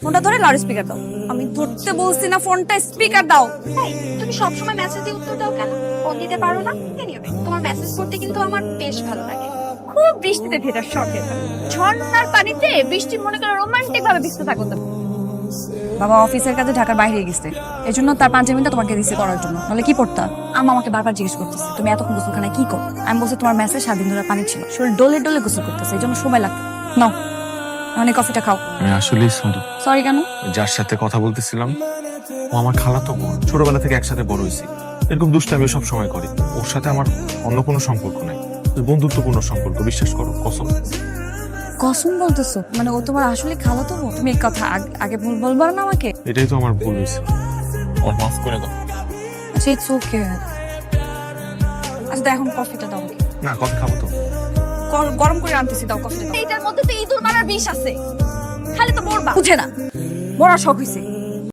ফোনটা ধরে loud speaker দাও। আমি ধরতে বলছি না, ফোনটা স্পিকার দাও। এই, তুমি সবসময় মেসেজে উত্তর দাও কেন? ফোন দিতে পারো না? এনিওয়ে, তোমার মেসেজ করতে কিন্তু আমার বেশ ভালো লাগে। খুব বৃষ্টিতে ভেজার শখের, ঝর্ণার পানিতে বৃষ্টি মনে করে রোমান্টিক ভাবে ভিজতে থাকো তো। বাবা অফিসের কাজে ঢাকার বাইরে গেছে, এই জন্য তার পাঞ্জাবিটা তোমাকে দিছে পড়ার জন্য, নাহলে কি পড়তা? আম্মা আমাকে বারবার জিজ্ঞেস করতেছে তুমি এতক্ষণ গোসলখানায় কি করো। আমি বলছি তোমার মেসেজ 7 দিন ধরে পানি ছিল, শরীর ডলে ডলে গোসল করতেছে, এই জন্য সময় লাগতো। নাও মানে কফিটা খাও। আমি আসলেই সরি। সরি কেন? যার সাথে কথা বলতেছিলাম ও আমার খালাতো বোন, ছোটবেলা থেকে একসাথে বড় হয়েছি। এরকম দুষ্টা আমি সব সময় করি। ওর সাথে আমার অন্য কোনো সম্পর্ক নাই, বন্ধুত্বপূর্ণ সম্পর্ক, বিশ্বাস করো, কসম। কসম বলতেছো? মানে ও তোমার আসলে খালাতো বোন? তুমি এই কথা আগে বলবা না আমাকে? এটাই তো আমার ভুল হয়েছে, আমার মাফ করে দাও। আচ্ছা ইটস ওকে। আচ্ছা এখন কফিটা দাও। না, কফি খাবো তো। গরম করে আনতেছি, দাও কফিটা। এইটার মধ্যে তো ইঁদুর মারার বিষ আছে, খালি তো মরবা। বুঝে না, মরার শখ হইছে।